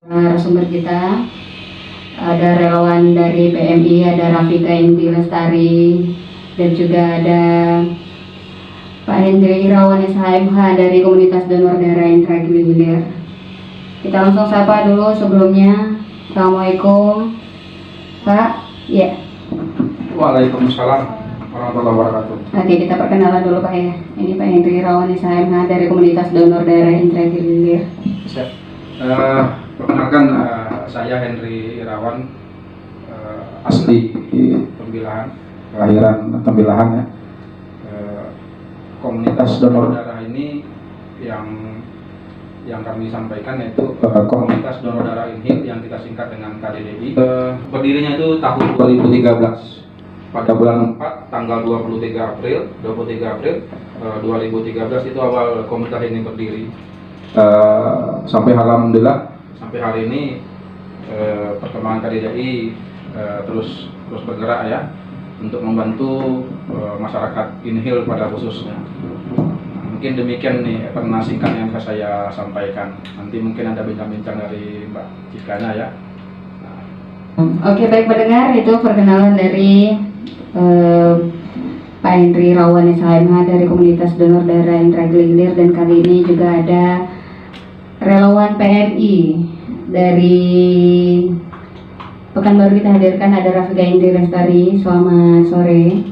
Narasumber kita ada relawan dari PMI, ada Rafika Inti Lestari, dan juga ada Pak Hendri Irawan SHMH dari Komunitas Donor Darah Intragilir. Kita langsung sapa dulu sebelumnya. Assalamualaikum, Pak. Ya. Waalaikumsalam warahmatullahi wabarakatuh. Oke, kita perkenalan dulu Pak ya. Ini Pak Hendri Irawan SHMH dari Komunitas Donor Darah Intragilir. Perkenalkan, saya Hendri Irawan, asli Tembilahan, kelahiran Tembilahan ya. Komunitas donor darah ini yang kami sampaikan yaitu Komunitas Donor Darah Inhil yang kita singkat dengan KDDI. Berdirinya itu tahun 2013. Pada bulan 4 tanggal 23 April 2013 itu awal komunitas ini berdiri. Sampai alhamdulillah sampai hari ini perkembangan KDDI terus bergerak ya untuk membantu masyarakat Inhil pada khususnya. Mungkin demikian nih pernah singkat yang saya sampaikan. Nanti mungkin ada bincang-bincang dari Mbak Cikana ya. Oke, baik pendengar, itu perkenalan dari Pak Hendri Irawan SHMH dari Komunitas Donor Darah Intragilir, dan kali ini juga ada relawan PMI dari Pekanbaru. Kita hadirkan ada Rafika Inti Lestari. Selamat sore.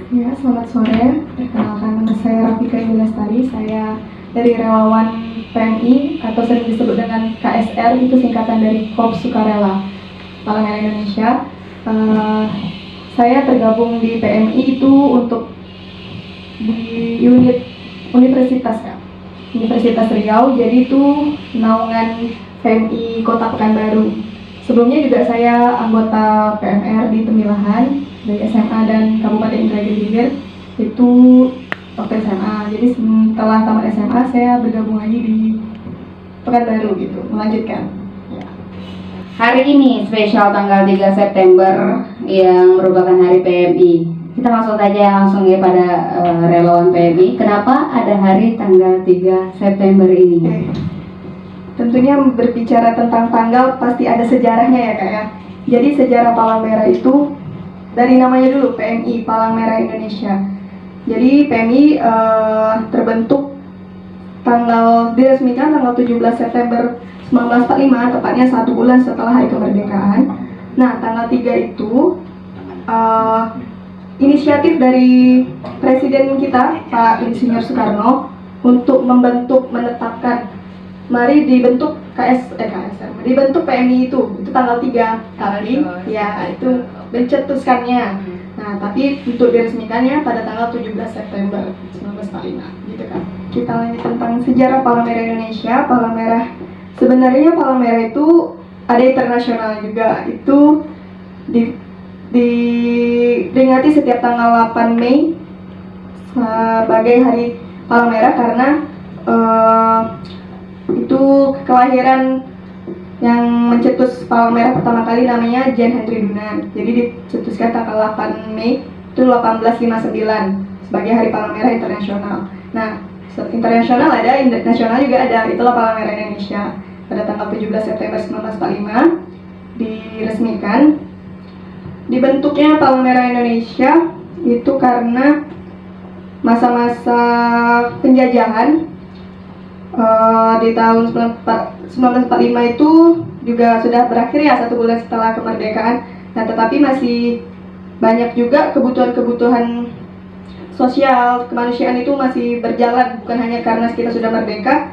Ya, selamat sore. Perkenalkan, nama saya Rafika Inti Lestari. Saya dari relawan PMI atau sering disebut dengan KSR, itu singkatan dari Korps Sukarela Palang Merah Indonesia. Saya tergabung di PMI itu untuk di unit Universitas Riau, jadi itu naungan PMI Kota Pekanbaru. Sebelumnya juga saya anggota PMR di Tembilahan dari SMA dan Kabupaten Indragiri, itu waktu SMA. Jadi setelah tamat SMA saya bergabung lagi di Pekanbaru gitu, melanjutkan. Ya. Hari ini spesial tanggal 3 September yang merupakan hari PMI. Kita langsung ya pada relawan PMI. Kenapa ada hari tanggal 3 September ini? Tentunya berbicara tentang tanggal pasti ada sejarahnya ya Kak ya. Jadi sejarah Palang Merah itu dari namanya dulu, PMI, Palang Merah Indonesia. Jadi PMI terbentuk diresmikan tanggal 17 September 1945, tepatnya 1 bulan setelah hari kemerdekaan. Nah, tanggal 3 itu inisiatif dari Presiden kita, Pak Insinyur Soekarno, untuk menetapkan, mari dibentuk dibentuk PMI itu tanggal 3 kali, ya itu mencetuskannya. Nah, tapi untuk diresmikannya pada tanggal 17 September 1945, gitu kan. Kita lanjut tentang sejarah Palang Merah Indonesia. Sebenarnya Palang Merah itu ada internasional juga, itu diperingati setiap tanggal 8 Mei sebagai Hari Palang Merah karena itu kelahiran yang mencetus Palang Merah pertama kali namanya Jan Hendri Dunan. Jadi dicetuskan tanggal 8 Mei itu 1859 sebagai Hari Palang Merah Internasional. Nah, internasional ada, nasional juga ada, itulah Palang Merah Indonesia. Pada tanggal 17 September 1945 diresmikan. Dibentuknya Palang Merah Indonesia itu karena masa-masa penjajahan di tahun 1945 itu juga sudah berakhir ya, 1 bulan setelah kemerdekaan. Nah, tetapi masih banyak juga kebutuhan sosial kemanusiaan itu masih berjalan, bukan hanya karena kita sudah merdeka,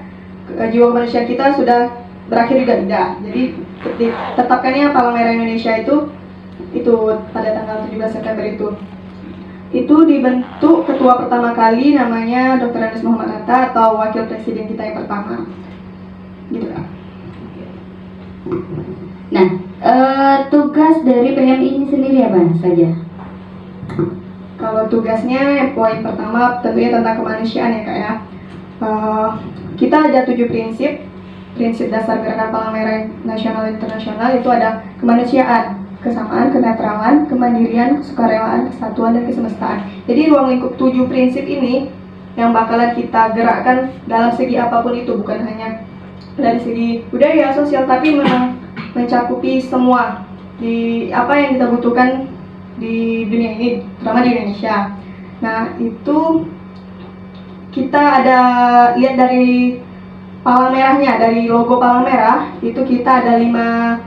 jiwa kemanusiaan kita sudah berakhir juga tidak. Jadi ditetapkannya Palang Merah Indonesia itu pada tanggal 17 September itu dibentuk ketua pertama kali namanya Dr. Andes Muhammad Hatta atau wakil presiden kita yang pertama, gitu kan. Nah, tugas dari PMI ini sendiri apa saja? Kalau tugasnya, poin pertama tentunya tentang kemanusiaan ya Kak ya. Kita ada 7 prinsip dasar gerakan Palang Merah Nasional Internasional. Itu ada kemanusiaan, kesamaan, kenetralan, kemandirian, kesukarelaan, kesatuan, dan kesemestaan. Jadi ruang lingkup 7 prinsip ini yang bakalan kita gerakkan dalam segi apapun itu, bukan hanya dari segi budaya, sosial, tapi memang mencakupi semua di apa yang kita butuhkan di dunia ini, terutama di Indonesia. Nah, itu kita ada lihat dari palang merahnya, dari logo palang merah itu kita ada lima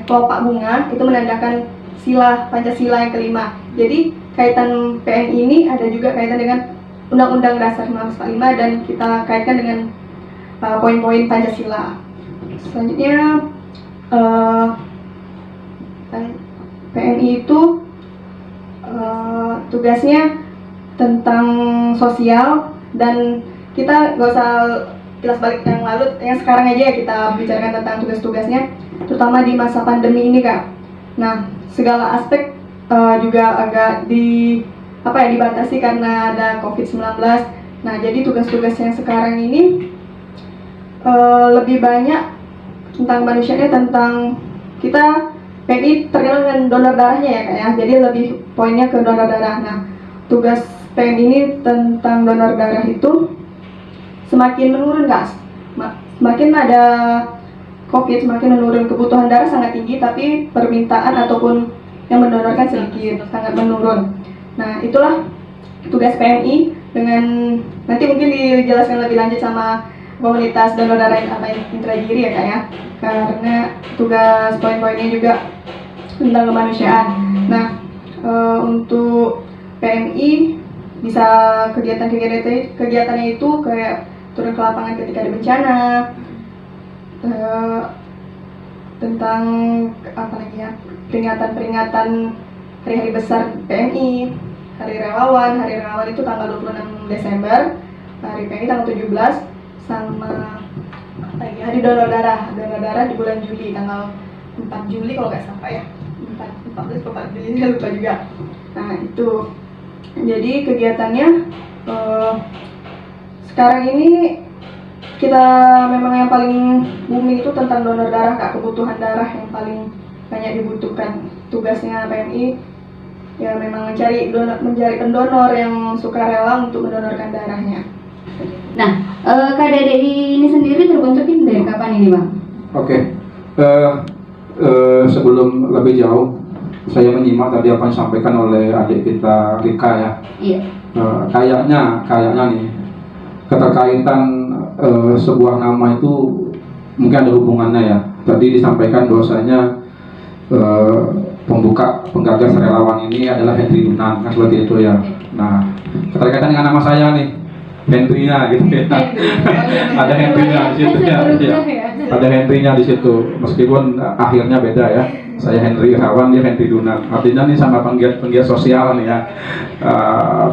kelopak bunga, itu menandakan sila Pancasila yang kelima. Jadi kaitan PMI ini ada juga kaitan dengan Undang-Undang Dasar 1945 dan kita kaitkan dengan poin-poin Pancasila. Selanjutnya PMI itu tugasnya tentang sosial, dan kita nggak usah kilas balik yang lalu, yang sekarang aja ya kita bicarakan tentang tugas-tugasnya, terutama di masa pandemi ini, Kak. Nah, segala aspek juga agak dibatasi karena ada COVID-19. Nah, jadi tugas-tugas yang sekarang ini lebih banyak tentang manusianya, tentang kita PMI terkenal dengan donor darahnya ya, Kak ya. Jadi lebih poinnya ke donor darah. Nah, tugas PMI ini tentang donor darah itu semakin menurun, Kak. Semakin ada COVID, semakin menurun. Kebutuhan darah sangat tinggi, tapi permintaan ataupun yang mendonorkan sedikit, sangat menurun. Nah, itulah tugas PMI, dengan nanti mungkin dijelaskan lebih lanjut sama komunitas donor darah intragiri ya, Kak ya. Karena tugas poin-poinnya juga tentang kemanusiaan. Nah, untuk PMI bisa kegiatannya itu kayak turun ke lapangan ketika ada bencana, tentang apa lagi ya, peringatan hari-hari besar PMI, hari relawan itu tanggal 26 Desember, hari PMI tanggal 17, sama apa lagi, hari donor darah di bulan Juli tanggal 4 Juli kalau nggak salah ya, 14 Juli saya lupa juga. Nah, itu jadi kegiatannya sekarang ini kita memang yang paling booming itu tentang donor darah, Kak. Kebutuhan darah yang paling banyak dibutuhkan. Tugasnya PMI ya memang mencari pendonor yang sukarela untuk mendonorkan darahnya. Nah, KDDI ini sendiri terbentuk dari kapan ini, Bang? Oke. Sebelum lebih jauh, saya menyimak tadi apa yang disampaikan oleh adik kita Rika ya. Iya. Kayaknya nih keterkaitan sebuah nama itu mungkin ada hubungannya ya. Tadi disampaikan bahwasanya penggagas relawan ini adalah Henry Dunan, kan seperti itu ya. Nah, keterkaitan dengan nama saya nih, Henry-nya gitu ya. Ada Henry-nya di situ ya. Ada Henry-nya di situ. Meskipun akhirnya beda ya. Saya Henry Irawan, dia Henry Dunan. Artinya nih sama penggiat sosial nih ya.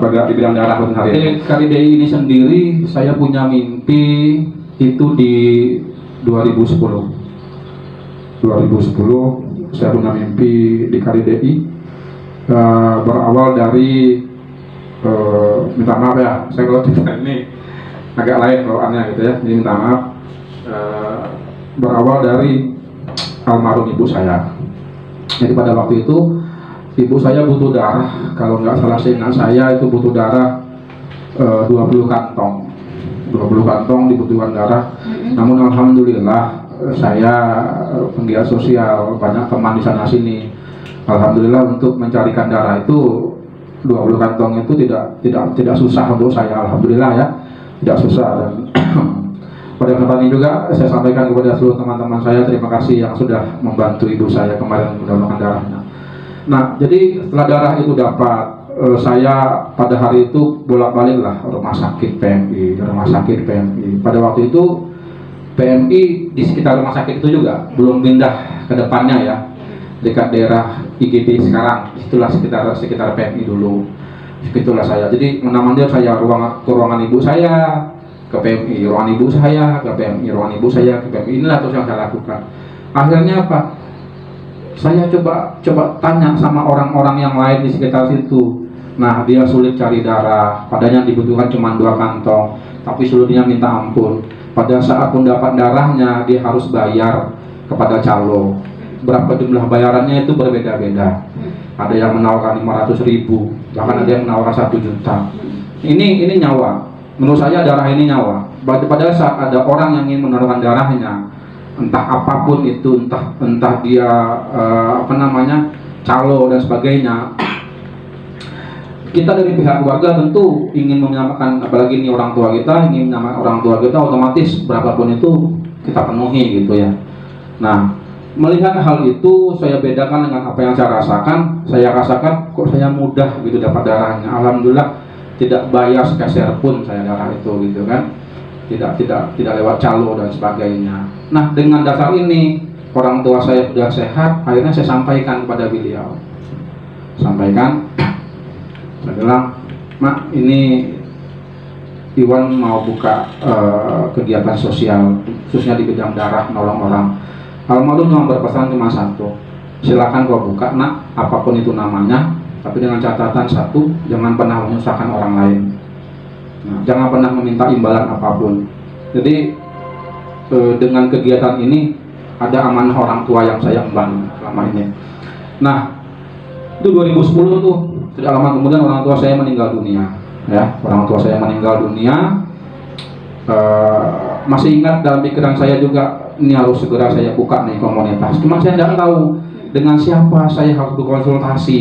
Bergerak di bidang darah hari ini. KDDI ini sendiri saya punya mimpi itu di 2010 saya punya mimpi di KDDI, berawal dari minta maaf ya, saya kalau cerita ini agak lain bawaannya gitu ya, jadi minta maaf. Berawal dari almarhum ibu saya. Jadi pada waktu itu ibu saya butuh darah, kalau nggak salah seingat saya itu butuh darah 20 kantong dibutuhkan darah. Namun alhamdulillah saya penggiat sosial, banyak teman di sana sini. Alhamdulillah untuk mencarikan darah itu 20 kantong itu tidak susah untuk saya, alhamdulillah ya, tidak susah. Dan pada kesempatan ini juga saya sampaikan kepada seluruh teman-teman saya, terima kasih yang sudah membantu ibu saya kemarin mendonorkan darahnya. Nah, jadi setelah darah itu dapat, saya pada hari itu bolak-balik lah rumah sakit PMI. Pada waktu itu PMI di sekitar rumah sakit itu juga belum pindah ke depannya ya, dekat daerah IGD sekarang. Itulah sekitar PMI dulu. Itulah saya. Jadi menamandir saya ruangan ibu saya ke PMI, ruangan ibu saya ke PMI, ruangan ibu saya ke PMI. Inilah terus yang saya lakukan. Akhirnya apa? Saya coba tanya sama orang-orang yang lain di sekitar situ. Nah, dia sulit cari darah, padahal yang dibutuhkan cuma 2 kantong, tapi seluruhnya minta ampun. Pada saat mendapat darahnya, dia harus bayar kepada calo. Berapa jumlah bayarannya itu berbeda-beda. Ada yang menawarkan 500.000, bahkan ada yang menawarkan 1 juta. Ini nyawa. Menurut saya darah ini nyawa. pada saat ada orang yang ingin mendonorkan darahnya, entah apapun itu, entah dia calo dan sebagainya, kita dari pihak keluarga tentu ingin menyamakan, apalagi ini orang tua kita ingin menyamakan orang tua kita, otomatis berapapun itu kita penuhi gitu ya. Nah, melihat hal itu saya bedakan dengan apa yang saya rasakan. Saya rasakan kok saya mudah gitu dapat darahnya. Alhamdulillah tidak bayar sepeser pun saya darah itu gitu kan. Tidak lewat calo dan sebagainya. Nah, dengan dasar ini orang tua saya sudah sehat, akhirnya saya sampaikan kepada beliau. Saya bilang, Mak, ini Iwan mau buka kegiatan sosial, khususnya di bidang darah, nolong orang. Almarhum cuma berpesan cuma satu, silakan kau buka nak, apapun itu namanya, tapi dengan catatan satu, jangan pernah menyusahkan orang lain. Nah, jangan pernah meminta imbalan apapun. Jadi dengan kegiatan ini ada amanah orang tua yang saya emban selama ini. Nah, itu 2010 tuh, tidak lama kemudian orang tua saya meninggal dunia. Ya, orang tua saya meninggal dunia. Masih ingat dalam pikiran saya juga, ini harus segera saya buka nih komunitas. Cuma saya tidak tahu dengan siapa saya harus berkonsultasi.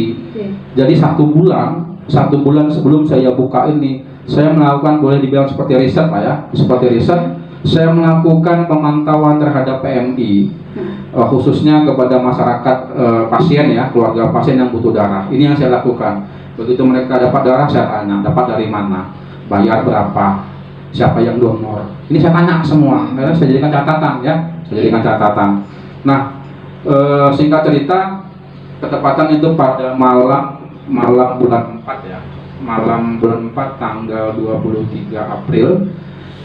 Jadi satu bulan sebelum saya buka ini, saya melakukan, boleh dibilang seperti riset lah ya, seperti riset. Saya melakukan pemantauan terhadap PMI, khususnya kepada masyarakat pasien ya, keluarga pasien yang butuh darah. Ini yang saya lakukan. Begitu mereka dapat darah, saya tanya, dapat dari mana, bayar berapa, siapa yang donor. Ini saya tanya semua, karena saya jadikan catatan ya, saya jadikan catatan. Nah, singkat cerita, ketepatan itu pada malam bulan 4 ya, malam bulan 4 tanggal 23 April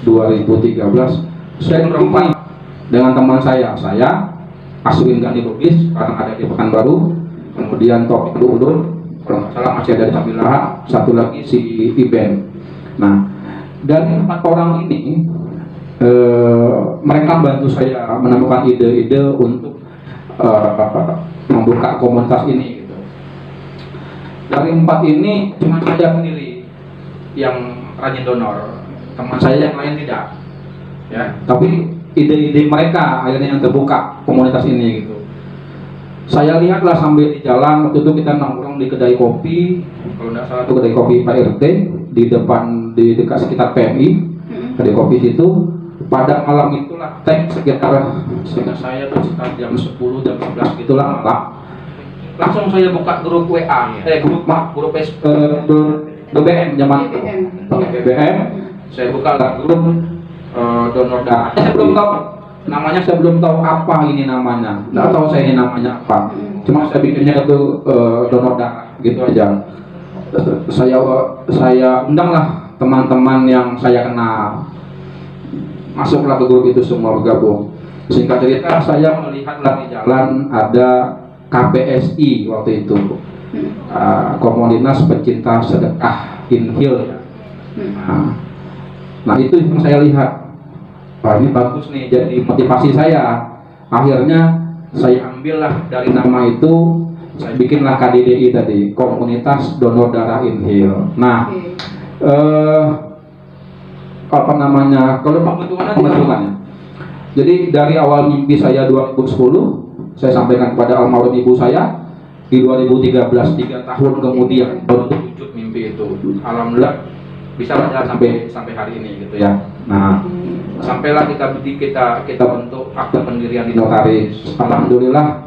2013, saya berempat dengan teman saya Aswin Gani Lubis, sekarang ada di Pekanbaru, kemudian Taufik Ulul, kalau nggak salah masih ada di Tamilaha, satu lagi si Iben. Nah, dari 4 orang ini, mereka bantu saya menemukan ide-ide untuk membuka komunitas ini gitu. Dari 4 ini cuma saya sendiri yang rajin donor, teman saya yang lain tidak ya, tapi ide-ide mereka akhirnya yang terbuka komunitas ini gitu. Saya lihatlah sambil di jalan, waktu itu kita nongkrong di kedai kopi, kalau tidak salah itu kedai kopi Pak RT di dekat sekitar PMI, kedai kopi situ. Pada malam itulah sekitar saya tuh sekitar jam 10 jam 11 gitulah malam. Langsung saya buka grup WA, grup BBM zaman pakai BBM. Saya buka grup donor darah. Saya belum tahu namanya, saya belum tahu apa ini namanya. Nggak tahu saya ini namanya apa. Cuma saya bikinnya itu donor darah gitu aja. Saya undanglah teman-teman yang saya kenal. Masuklah ke grup itu semua bergabung. Singkat cerita, saya melihatlah di jalan ada KPSI waktu itu, komunitas pecinta sedekah Inhil. Nah itu yang saya lihat, wah ini bagus nih, jadi motivasi saya. Akhirnya saya ambillah dari nama itu, saya bikinlah KDDI tadi, komunitas donor darah Inhil. Nah, kalau pembentukannya. Jadi dari awal mimpi saya 2010, saya sampaikan kepada almarhum ibu saya di 2013, 3 tahun kemudian baru terwujud mimpi itu. Alhamdulillah bisa berjalan sampai hari ini gitu ya. Nah, sampailah kita bentuk akte pendirian di notaris. Alhamdulillah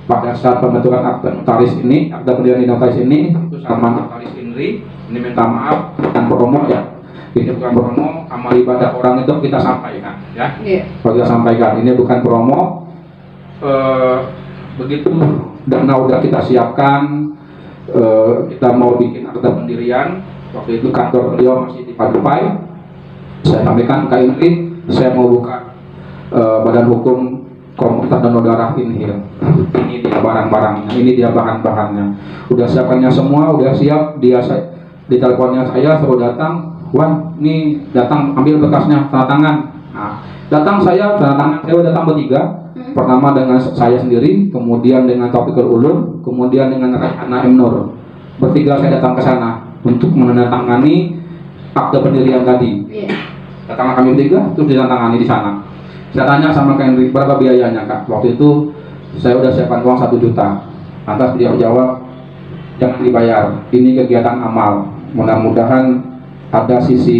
pada saat pembentukan akte notaris ini, akte pendirian di notaris ini, itu sama notaris Indri, ini minta maaf dan promo ya. Ini bukan promo, amal ibadah orang itu kita sampaikan ya. Kita sampaikan, ini bukan promo. Begitu dana udah kita siapkan, kita mau bikin akte pendirian. Waktu itu kantor beliau masih di Padupai. Saya sampaikan ke Indri, saya mau buka badan hukum komunitas donor darah Inhil. Ini dia barang-barangnya, ini dia bahan-bahannya. Udah siapkannya semua, udah siap. Di teleponnya saya suruh datang. Wan, ini datang ambil berkasnya, tanda tangan. Nah, datang saya, tanda tangan saya datang bertiga. Pertama dengan saya sendiri, kemudian dengan Taufikul Ulum, kemudian dengan Raihana M. Nur. Bertiga saya datang ke sana untuk menandatangani akte pendirian tadi. Datanglah kami bertiga, terus ditandatangani di sana. Saya tanya sama Kak Hendrik, berapa biayanya Kak? Waktu itu saya udah siapkan uang 1 juta. Lantas beliau jawab, jangan dibayar, ini kegiatan amal. Mudah-mudahan ada sisi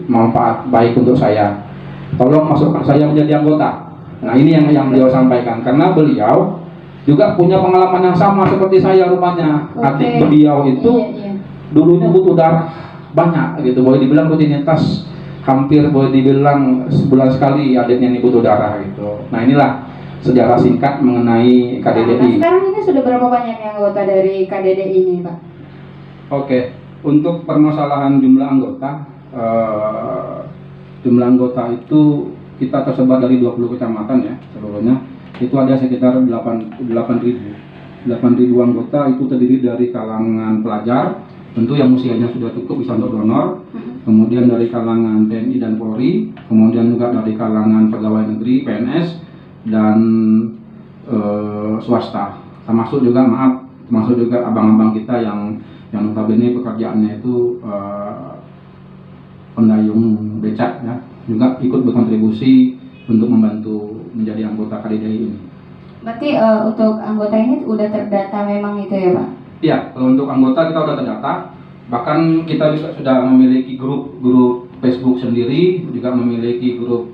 manfaat baik untuk saya. Tolong masukkan saya menjadi anggota. Nah ini yang beliau sampaikan, karena beliau juga punya pengalaman yang sama seperti saya rupanya. Adik beliau itu dulunya butuh darah banyak gitu, boleh dibilang rutinitas hampir boleh dibilang sebulan sekali adiknya ini butuh darah gitu. Nah inilah sejarah singkat mengenai KDDI. Nah, sekarang ini sudah berapa banyak yang anggota dari KDDI ini, Pak? Oke, untuk permasalahan jumlah anggota itu kita tersebar dari 20 kecamatan ya seluruhnya. Itu ada sekitar 8.000 anggota, itu terdiri dari kalangan pelajar, tentu yang usianya sudah cukup bisa untuk donor, kemudian dari kalangan TNI dan Polri, kemudian juga dari kalangan pegawai negeri PNS dan swasta, termasuk juga abang-abang kita yang notabene pekerjaannya itu pendayung becak ya, juga ikut berkontribusi untuk membantu menjadi anggota KDDI ini. Berarti untuk anggota ini udah terdata memang itu ya Pak? Iya, kalau untuk anggota kita udah terdata. Bahkan kita juga sudah memiliki grup Facebook sendiri, juga memiliki grup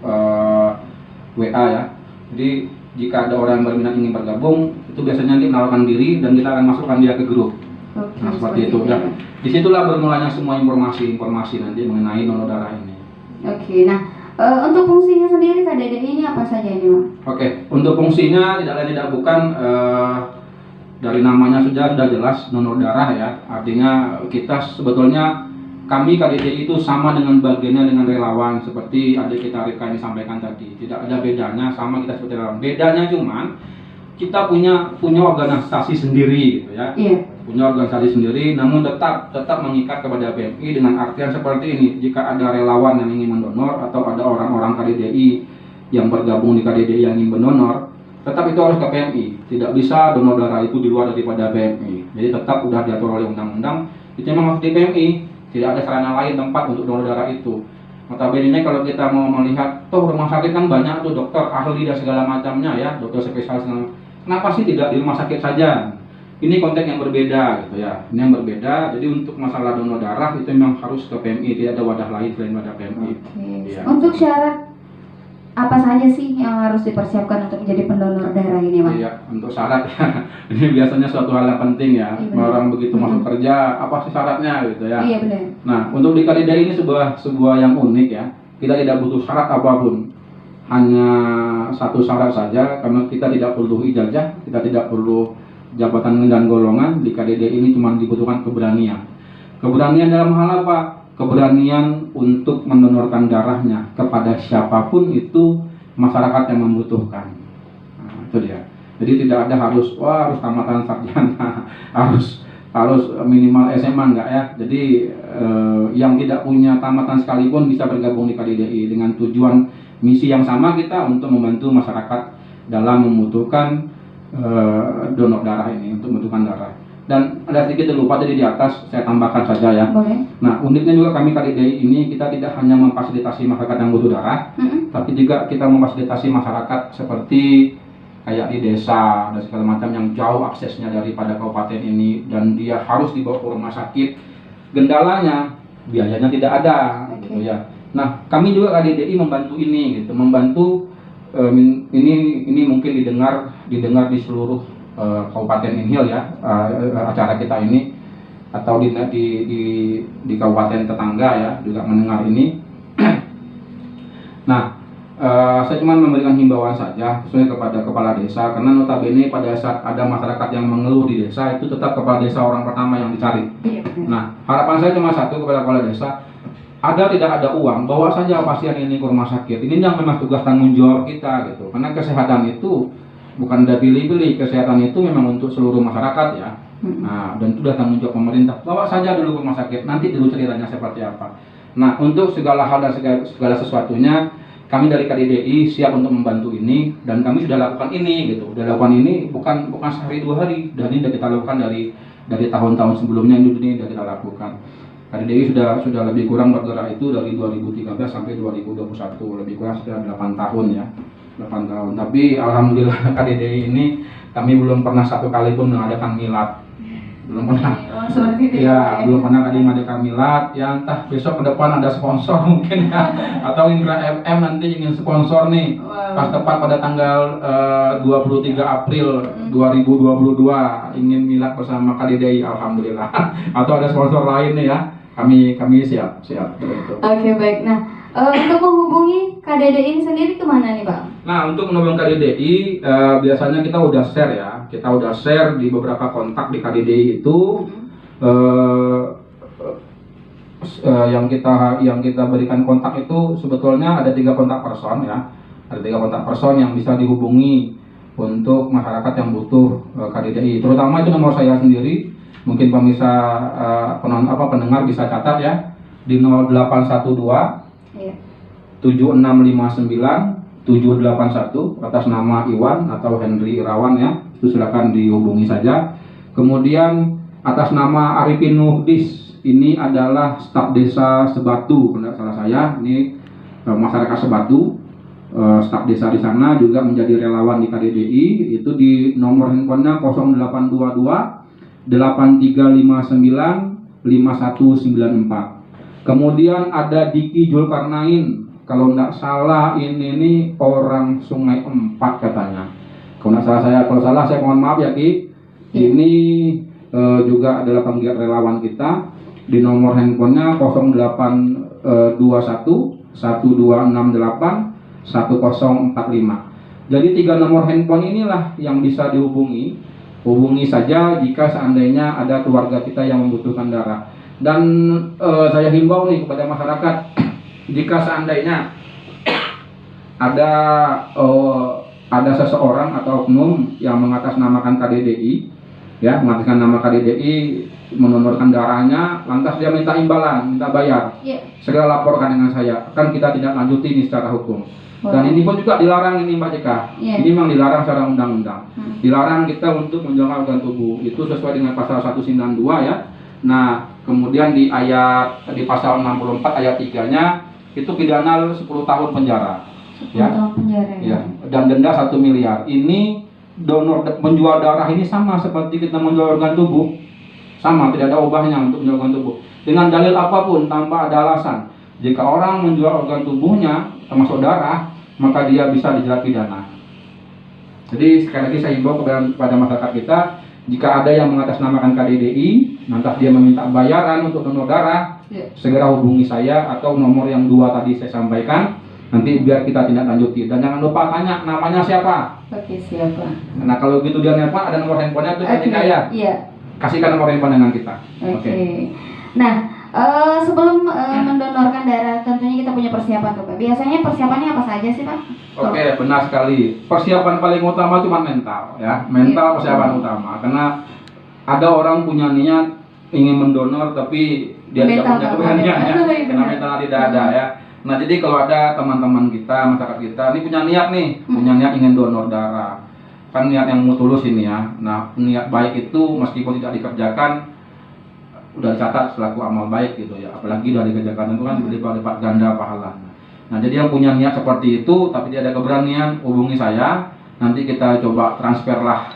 WA ya. Jadi jika ada orang yang berminat ingin bergabung, itu biasanya nanti menawarkan diri dan kita akan masukkan dia ke grup. Nah seperti itu. Ya. Disitulah bermulanya semua informasi nanti mengenai donor darah ini. Oke, nah untuk fungsinya sendiri KDDI ini apa saja ini Pak? Oke, untuk fungsinya tidak lain tidak bukan dari namanya sudah jelas donor darah ya. Artinya kita sebetulnya kami KDDI itu sama dengan bagiannya dengan relawan seperti adik kita Rika ini sampaikan tadi. Tidak ada bedanya, sama kita seperti relawan. Bedanya cuman kita punya organisasi sendiri gitu ya. Iya. Punya organisasi sendiri, namun tetap mengikat kepada PMI dengan artian seperti ini. Jika ada relawan yang ingin mendonor atau ada orang-orang KDDI yang bergabung di KDDI yang ingin mendonor, tetap itu harus ke PMI. Tidak bisa donor darah itu di luar daripada PMI. Jadi tetap udah diatur oleh undang-undang, itu memang harus di PMI. Tidak ada sarana lain tempat untuk donor darah itu. Notabene kalau kita mau melihat, toh rumah sakit kan banyak tuh dokter ahli dan segala macamnya ya, dokter spesialis. Kenapa sih tidak di rumah sakit saja? Ini konteks yang berbeda gitu ya. Ini yang berbeda. Jadi untuk masalah donor darah itu memang harus ke PMI, tidak ada wadah lain selain wadah PMI. Ya. Untuk syarat apa saja sih yang harus dipersiapkan untuk menjadi pendonor darah ini, Mas? Iya, untuk syarat ya. Ini biasanya suatu hal yang penting ya. Iya, orang begitu masuk kerja, apa sih syaratnya gitu ya. Iya benar. Nah, untuk di KDDI ini sebuah yang unik ya. Kita tidak butuh syarat apapun. Hanya satu syarat saja, karena kita tidak perlu ijazah, kita tidak perlu jabatan dan golongan. Di KDDI ini cuma dibutuhkan keberanian. Keberanian dalam hal apa? Keberanian untuk mendonorkan darahnya kepada siapapun itu masyarakat yang membutuhkan. Nah, itu dia. Jadi tidak ada harus tamatan sarjana, harus minimal SMA enggak ya. Jadi yang tidak punya tamatan sekalipun bisa bergabung di KDDI dengan tujuan misi yang sama kita untuk membantu masyarakat dalam membutuhkan donor darah ini, untuk membutuhkan darah. Dan ada sedikit lupa tadi di atas, saya tambahkan saja ya. Boleh. Nah, uniknya juga kami KDDI ini kita tidak hanya memfasilitasi masyarakat yang butuh darah, tapi juga kita memfasilitasi masyarakat seperti kayak di desa dan segala macam yang jauh aksesnya daripada kabupaten ini dan dia harus dibawa ke rumah sakit. Kendalanya biayanya tidak ada, gitu ya. Nah, kami juga KDDI membantu ini, gitu, membantu ini mungkin didengar di seluruh Kabupaten Inhil ya, acara kita ini atau di kabupaten tetangga ya juga mendengar ini. Nah, saya cuma memberikan himbauan saja khususnya kepada kepala desa, karena notabene pada saat ada masyarakat yang mengeluh di desa itu tetap kepala desa orang pertama yang dicari. Nah, harapan saya cuma satu kepada kepala desa, ada tidak ada uang, bawa saja pasien ini ke rumah sakit. Ini yang memang tugas tanggung jawab kita gitu, karena kesehatan itu bukan ada pilih-pilih, kesehatan itu memang untuk seluruh masyarakat ya. Nah, dan itu sudah tanggung jawab pemerintah. Bawa saja dulu ke rumah sakit, nanti dulu ceritanya seperti apa. Nah, untuk segala hal dan segala sesuatunya, kami dari KDDI siap untuk membantu ini, dan kami sudah lakukan ini gitu. Sudah lakukan ini bukan sehari dua hari, dan ini sudah kita lakukan dari tahun-tahun sebelumnya, ini sudah kita lakukan. KDDI sudah lebih kurang bergerak itu dari 2013 sampai 2021, lebih kurang sudah 8 tahun ya. 8 tahun. Tapi alhamdulillah KDDI ini kami belum pernah satu kali pun mengadakan milad. Belum pernah. Oh, seperti itu Ya, belum pernah kali mengadakan milad. Ya entah besok ke depan ada sponsor mungkin ya, atau Indra FM nanti ingin sponsor nih. Pas tepat pada tanggal 23 April 2022 ingin milad bersama KDDI, alhamdulillah. Atau ada sponsor lain nih ya. Kami siap. Oke, baik. Nah, untuk menghubungi KDDI ini sendiri kemana nih, Pak? Nah, untuk menghubungi KDDI biasanya kita udah share ya. Kita udah share di beberapa kontak di KDDI itu yang kita berikan kontak itu sebetulnya ada 3 kontak person ya. Ada 3 kontak person yang bisa dihubungi untuk masyarakat yang butuh KDDI. Terutama itu nomor saya sendiri. Mungkin pemirsa pendengar bisa catat ya, di 0812 7659 781 atas nama Iwan atau Henry Irawan ya. Itu silakan dihubungi saja. Kemudian atas nama Arifin Nuhdis, ini adalah staf desa Sebatu, tidak salah saya. Ini masyarakat Sebatu, staf desa di sana juga menjadi relawan di KDDI. Itu di nomor handphonenya 0822 8359 5194. Kemudian ada Diki Julkarnain, kalau tidak salah ini orang Sungai Empat katanya. Kalau salah saya mohon maaf ya Ki. Ini juga adalah penggiat relawan kita di nomor handphonenya 0821 1268 1045. Jadi 3 nomor handphone inilah yang bisa dihubungi. Hubungi saja jika seandainya ada keluarga kita yang membutuhkan darah. Dan saya himbau nih kepada masyarakat, jika seandainya ada seseorang atau oknum yang mengatasnamakan KDDI, ya mengatasnamakan nama KDDI, mendonorkan darahnya, lantas dia minta imbalan, minta bayar, segera laporkan dengan saya. Kan kita tidak lanjuti ini secara hukum. Dan ini pun juga dilarang ini Mbak Jeka. Ini memang dilarang secara undang-undang. Dilarang kita untuk menjual organ tubuh. Itu sesuai dengan pasal 192 ya. Nah, kemudian di pasal 64 ayat 3-nya itu pidana 10 tahun penjara. 10 tahun penjara. Ya. Dan denda 1 miliar. Ini menjual darah ini sama seperti kita menjual organ tubuh. Sama, tidak ada ubahnya untuk menjual organ tubuh. Dengan dalil apapun tanpa ada alasan. Jika orang menjual organ tubuhnya termasuk darah, maka dia bisa dijerat pidana. Jadi sekali lagi saya himbau kepada masyarakat kita, jika ada yang mengatasnamakan KDDI, nanti dia meminta bayaran untuk donor darah, segera hubungi saya atau nomor yang 2 tadi saya sampaikan, nanti biar kita tindak lanjuti. Dan jangan lupa tanya namanya siapa. Oke, siapa. Nah kalau gitu dia nelpon, ada nomor handphonenya itu ketika ya. Iya. Kasihkan nomor handphone dengan kita. Oke. Nah, sebelum mendonorkan darah, tentunya kita punya persiapan tuh Pak. Biasanya persiapannya apa saja sih Pak? Oke, benar sekali. Persiapan paling utama cuma mental ya. Mental persiapan utama. Karena ada orang punya niat ingin mendonor tapi dia tidak punya keberanian ya. Karena mental tidak ada ya. Nah, jadi kalau ada teman-teman kita, masyarakat kita ini punya niat nih, punya niat ingin donor darah. Kan niat yang tulus ini ya. Nah, niat baik itu meskipun tidak dikerjakan udah dicatat selaku amal baik gitu ya, apalagi udah dikerjakan itu kan berlipat ganda pahala. Nah jadi yang punya niat seperti itu tapi dia ada keberanian, hubungi saya, nanti kita coba transfer lah.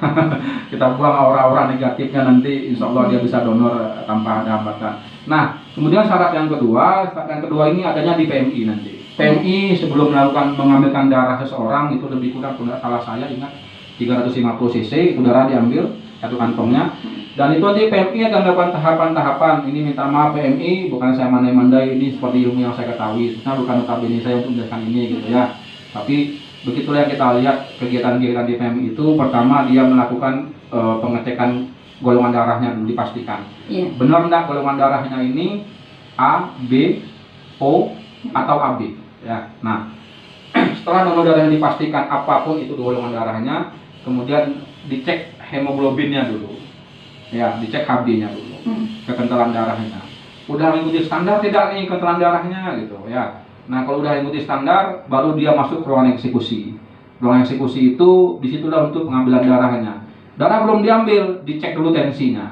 Kita buang aura-aura negatifnya, nanti insya Allah dia bisa donor tanpa ada hambatan. Nah kemudian syarat yang kedua ini adanya di PMI nanti. PMI sebelum mengambilkan darah seseorang itu lebih kurang, kalau salah saya ingat 350 cc itu darah diambil satu kantongnya. Dan itu nanti PMI akan melakukan tahapan-tahapan. Ini minta maaf PMI, bukan saya mandai-mandai, ini seperti ilmu yang saya ketahui. Sebenarnya bukan notabene saya untuk menjelaskan ini gitu ya. Tapi begitulah yang kita lihat kegiatan-kegiatan di PMI itu. Pertama dia melakukan pengecekan golongan darahnya dulu, dipastikan. Benar enggak golongan darahnya ini A, B, O atau AB ya. Nah setelah donor darah yang dipastikan apapun itu golongan darahnya, kemudian dicek hemoglobinnya dulu. Ya, dicek HB-nya dulu, kekentalan darahnya. Udah mengikuti standar tidak nih kekentalan darahnya gitu ya. Nah kalau udah mengikuti standar, baru dia masuk ke ruangan eksekusi. Ruangan eksekusi itu disitulah untuk pengambilan darahnya. Darah belum diambil, dicek dulu tensinya.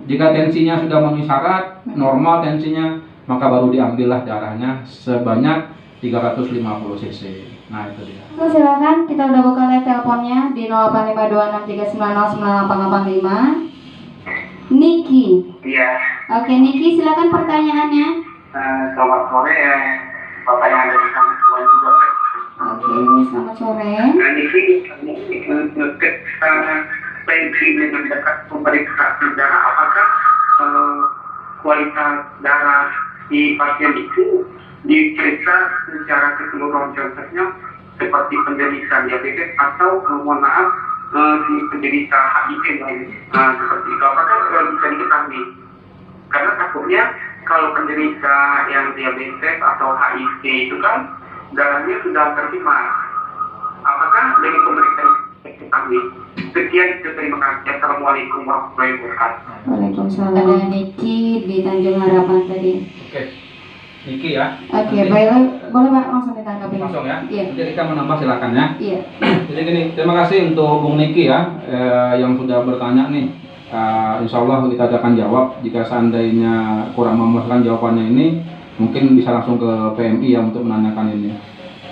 Jika tensinya sudah memenuhi syarat, normal tensinya, maka baru diambillah darahnya sebanyak 350 cc. Nah itu dia. Oke, silakan kita udah buka live teleponnya di 085263909855. Niki. Iya. Oke, Niki, silakan pertanyaannya. Selamat sore ya, Bapak yang ada di sana semua juga. Oke, selamat sore. Ini sih ngekek pensi dengan dekat pemeriksaan darah, apakah kualitas darah di pasien itu diperiksa secara keseluruhan, contohnya seperti penderita diabetes atau mohon maaf si penderita HIV seperti itu, apakah bisa diketahui? Karena takutnya kalau penderita yang diabetes atau HIV itu kan darahnya sudah tercemar. Apakah dengan pemeriksaan kami? Sekian, terima kasih. Assalamualaikum warahmatullahi wabarakatuh. Waalaikumsalam. Ada Niki di Tanjung Harapan tadi. Oke, Niki ya. Oke, Nanti- baiklah, boleh Pak langsung ditanggapi. Langsung ya. Iya. Jadi kita menambah silakan ya. Iya. Jadi gini, terima kasih untuk Bung Niki ya yang sudah bertanya nih. Insya Allah kita akan jawab. Jika seandainya kurang memuaskan jawabannya ini, mungkin bisa langsung ke PMI ya untuk menanyakan ini.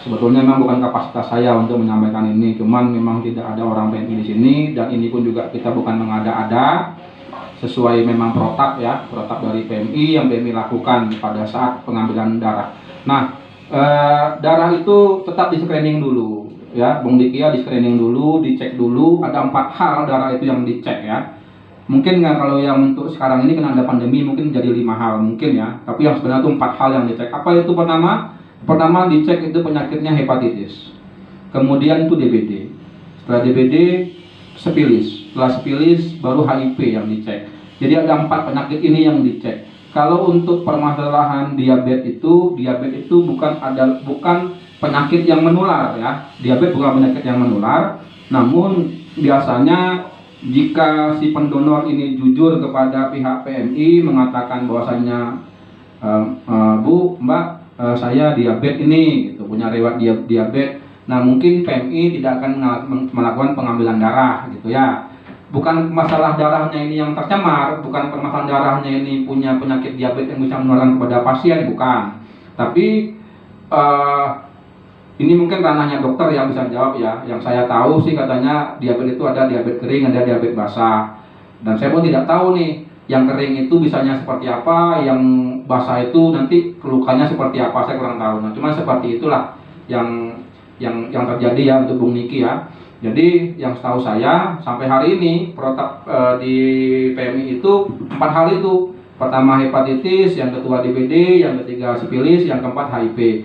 Sebetulnya memang bukan kapasitas saya untuk menyampaikan ini, cuman memang tidak ada orang PMI di sini, dan ini pun juga kita bukan mengada-ada, sesuai memang protap ya, protap dari PMI yang PMI lakukan pada saat pengambilan darah. Nah, darah itu tetap di screening dulu ya, Bung Diki ya, di screening dulu, dicek dulu. Ada 4 hal darah itu yang dicek ya. Mungkin nggak, kalau yang untuk sekarang ini karena ada pandemi mungkin jadi 5 hal mungkin ya, tapi yang sebenarnya itu 4 hal yang dicek. Apa itu? Pertama dicek itu penyakitnya hepatitis, kemudian itu DBD, setelah DBD sipilis, setelah sipilis baru HIV yang dicek. Jadi ada 4 penyakit ini yang dicek. Kalau untuk permasalahan diabetes itu bukan penyakit yang menular ya, diabetes bukan penyakit yang menular. Namun biasanya jika si pendonor ini jujur kepada pihak PMI mengatakan bahwasannya Bu, Mbak, saya diabetes ini, gitu, punya riwayat diabetes. Nah, mungkin PMI tidak akan melakukan pengambilan darah, gitu ya. Bukan masalah darahnya ini yang tercemar, bukan permasalahan darahnya ini punya penyakit diabetes yang bisa menularkan kepada pasien, bukan. Tapi ini mungkin ranahnya dokter yang bisa jawab ya. Yang saya tahu sih katanya diabetes itu ada diabetes kering, ada diabetes basah. Dan saya pun tidak tahu nih, yang kering itu bisanya seperti apa, yang basah itu nanti kelukanya seperti apa, saya kurang tahu. Nah, cuma seperti itulah yang terjadi ya untuk Bung Niki ya. Jadi yang setahu saya sampai hari ini protap di PMI itu 4 hal itu. Pertama hepatitis, yang kedua DBD, yang ketiga sipilis, yang keempat HIV.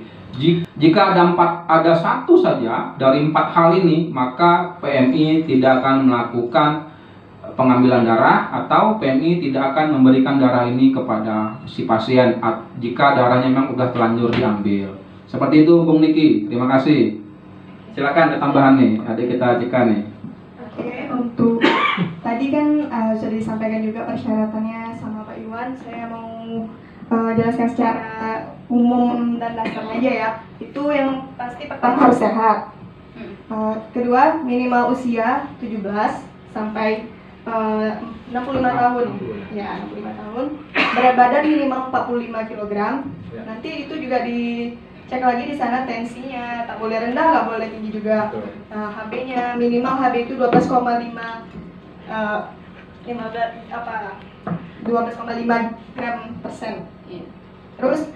Jika ada satu saja dari 4 hal ini, maka PMI tidak akan melakukan pengambilan darah, atau PMI tidak akan memberikan darah ini kepada si pasien jika darahnya memang sudah terlanjur diambil. Seperti itu Bung Niki, terima kasih. Silakan ada tambahan nih, adik kita Cika nih. Oke, untuk tadi kan sudah disampaikan juga persyaratannya sama Pak Iwan. Saya mau jelaskan secara umum dan dasar aja ya. Itu yang pasti pertama harus sehat. Kedua, minimal usia 17 sampai 65 tahun. Ya, 65 tahun. Berat badan minimal 45 kg. Nanti itu juga dicek lagi di sana tensinya, tak boleh rendah, nggak boleh tinggi juga. HB-nya minimal HB itu 12,5 gram persen. Terus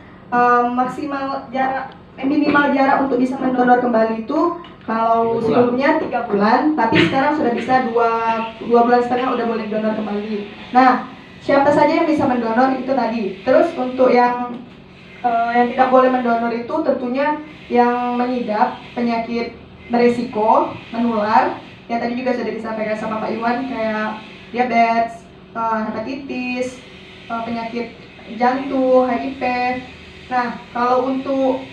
maksimal jarak minimal jarak untuk bisa mendonor kembali itu kalau sebelumnya 3 bulan, tapi sekarang sudah bisa 2 bulan setengah udah boleh donor kembali. Nah, siapa saja yang bisa mendonor itu tadi. Terus untuk yang tidak boleh mendonor itu tentunya yang mengidap penyakit beresiko menular, yang tadi juga sudah disampaikan sama Pak Iwan, kayak diabetes, hepatitis, penyakit jantung, HIV. Nah, kalau untuk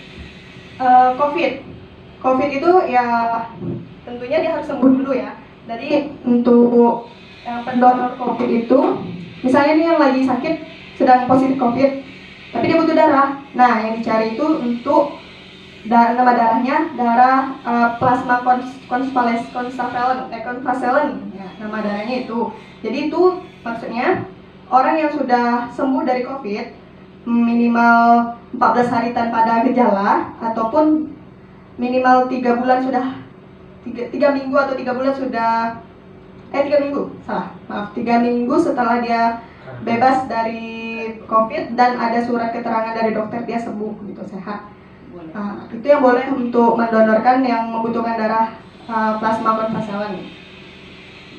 COVID itu ya tentunya dia harus sembuh dulu ya. Jadi untuk yang pendonor COVID itu, misalnya ini yang lagi sakit sedang positif COVID, tapi dia butuh darah. Nah, yang dicari itu untuk nama darahnya darah plasma konvalesen, ya, nama darahnya itu. Jadi itu maksudnya orang yang sudah sembuh dari COVID minimal 14 hari tanpa ada gejala ataupun minimal 3 bulan sudah 3 minggu atau 3 bulan sudah 3 minggu, salah, maaf, 3 minggu setelah dia bebas dari COVID dan ada surat keterangan dari dokter dia sembuh gitu, sehat. Itu yang boleh untuk mendonorkan yang membutuhkan darah plasma konvasalan.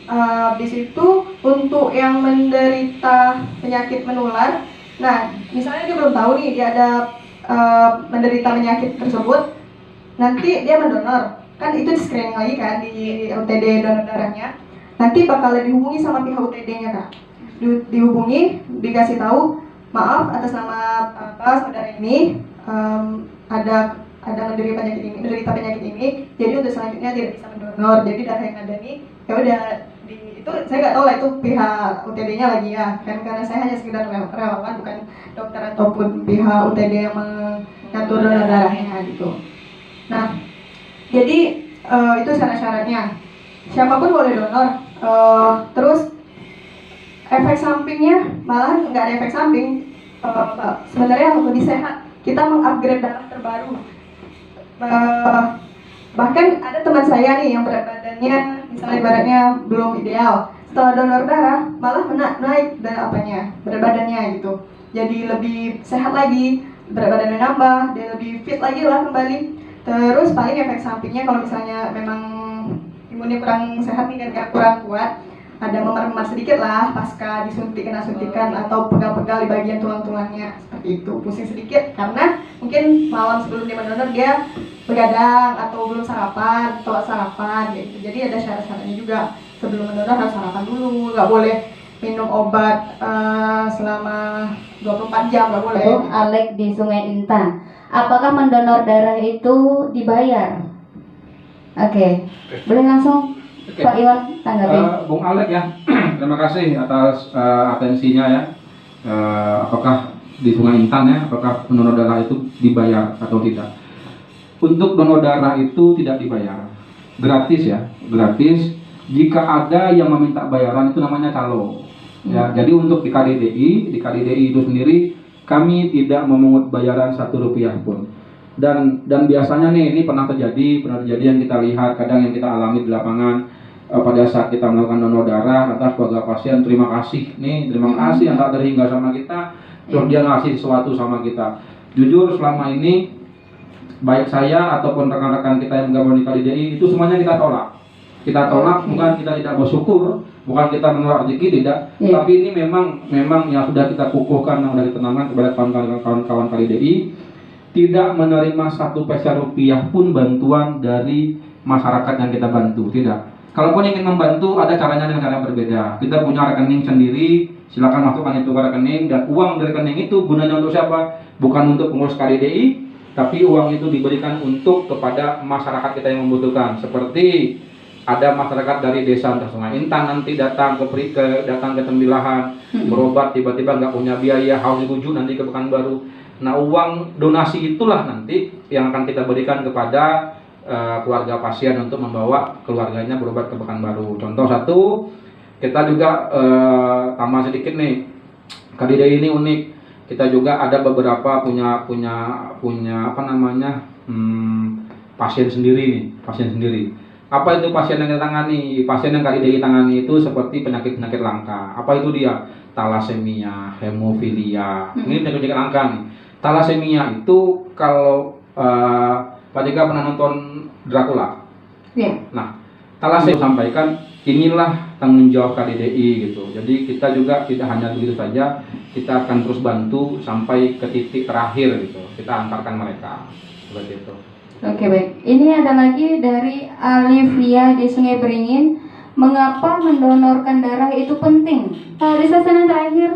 Habis itu untuk yang menderita penyakit menular, nah misalnya dia belum tahu nih dia ada menderita penyakit tersebut, nanti dia mendonor, kan itu di screening lagi kan di UTD donor darahnya. Nanti bakalan dihubungi sama pihak UTD-nya Kak. Dihubungi, dikasih tahu, maaf atas nama saudara ini ada menderita penyakit ini, jadi untuk selanjutnya tidak bisa mendonor. Jadi darah yang ada nih ya udah itu saya nggak tahu lah itu pihak UTD-nya lagi ya, kan karena saya hanya sekedar relawan, bukan dokter ataupun pihak UTD yang mengatur donor darahnya gitu. Nah, jadi itu syarat-syaratnya. Siapapun boleh donor. Terus efek sampingnya malah nggak ada efek samping. Sebenarnya lebih sehat. Kita mengupgrade darah terbaru. Bahkan ada teman saya nih yang berat badannya misalnya ibaratnya belum ideal. Setelah donor darah malah naik berat badannya gitu. Jadi lebih sehat lagi, berat badannya nambah, dia lebih fit lagi lah kembali. Terus paling efek sampingnya kalau misalnya memang imunnya kurang sehat nih kan kurang kuat, ada memar-memar sedikit lah pasca kena suntikan atau pegal-pegal di bagian tulang-tulangnya seperti itu, pusing sedikit karena mungkin malam sebelum dia mendonor dia begadang atau belum sarapan atau sarapan gitu. Jadi ada syarat-syaratnya juga, sebelum mendonor harus sarapan dulu, nggak boleh minum obat selama 24 jam, nggak boleh. Alek di Sungai Intan, apakah mendonor darah itu dibayar? Oke. Boleh langsung Pak Iwan tanggapi. Bung Alek ya, terima kasih atas atensinya ya. Apakah di Sungai Intan ya, apakah donor darah itu dibayar atau tidak? Untuk donor darah itu tidak dibayar, gratis ya, gratis. Jika ada yang meminta bayaran itu namanya calo. Ya, jadi untuk di KDDI itu sendiri kami tidak memungut bayaran Rp1 pun. Dan biasanya nih ini pernah terjadi yang kita lihat, kadang yang kita alami di lapangan pada saat kita melakukan donor darah atas keluarga pasien, terima kasih yang tak terhingga sama kita, terus dia ngasih sesuatu sama kita. Jujur selama ini baik saya ataupun rekan-rekan kita yang bergabung di KDDI itu semuanya kita tolak, bukan kita tidak bersyukur, bukan kita menolak rezeki, tidak, tapi ini memang yang sudah kita kukuhkan, yang sudah ditanamkan kepada kawan-kawan KDDI, tidak menerima Rp1 pun bantuan dari masyarakat yang kita bantu, tidak. Kalaupun ingin membantu, ada caranya dengan cara yang berbeda. Kita punya rekening sendiri, silakan masukkan itu ke rekening, dan uang dari rekening itu gunanya untuk siapa? Bukan untuk pengurus KDDI, tapi uang itu diberikan untuk kepada masyarakat kita yang membutuhkan. Seperti ada masyarakat dari desa Sungai Intan nanti datang ke Tembilahan, berobat tiba-tiba nggak punya biaya, harus dirujuk nanti ke Pekanbaru. Nah, uang donasi itulah nanti yang akan kita berikan kepada keluarga pasien untuk membawa keluarganya berobat ke Pekanbaru. Contoh satu, kita juga tambah sedikit nih, KDDI ini unik. Kita juga ada beberapa punya pasien sendiri. Apa itu pasien yang kita tangani? Pasien yang KDDI tangani itu seperti penyakit-penyakit langka. Apa itu dia? Thalassemia, hemofilia. Ini penyakit langka nih. Thalassemia itu kalau Pak Jika pernah nonton Dracula? Iya. Nah, thalassemia sampaikan inilah tanggung jawab KDDI gitu. Jadi kita juga tidak hanya begitu saja, kita akan terus bantu sampai ke titik terakhir gitu. Kita antarkan mereka seperti itu. Oke, baik. Ini ada lagi dari Alivia di Sungai Beringin. Mengapa mendonorkan darah itu penting? Di sesi terakhir,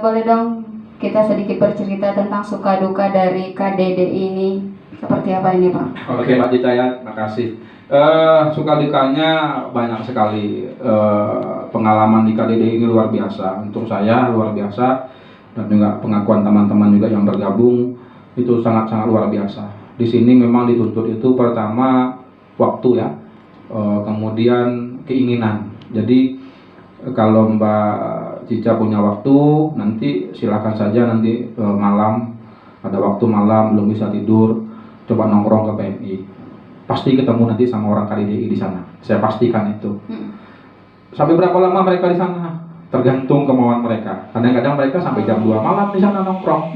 boleh dong kita sedikit bercerita tentang suka duka dari KDDI ini. Seperti apa ini, Pak? Oke, Pak Cita ya, terima kasih. Suka dukanya banyak sekali. Pengalaman di KDDI ini luar biasa. Untuk saya luar biasa, dan juga pengakuan teman-teman juga yang bergabung itu sangat-sangat luar biasa. Di sini memang dituntut itu pertama waktu ya, kemudian keinginan. Jadi kalau Mbak Cica punya waktu, nanti silakan saja nanti malam, ada waktu malam belum bisa tidur, coba nongkrong ke PMI. Pasti ketemu nanti sama orang KDDI di sana. Saya pastikan itu. Sampai berapa lama mereka di sana? Tergantung kemauan mereka. Kadang-kadang mereka sampai jam 2 malam di sana nongkrong.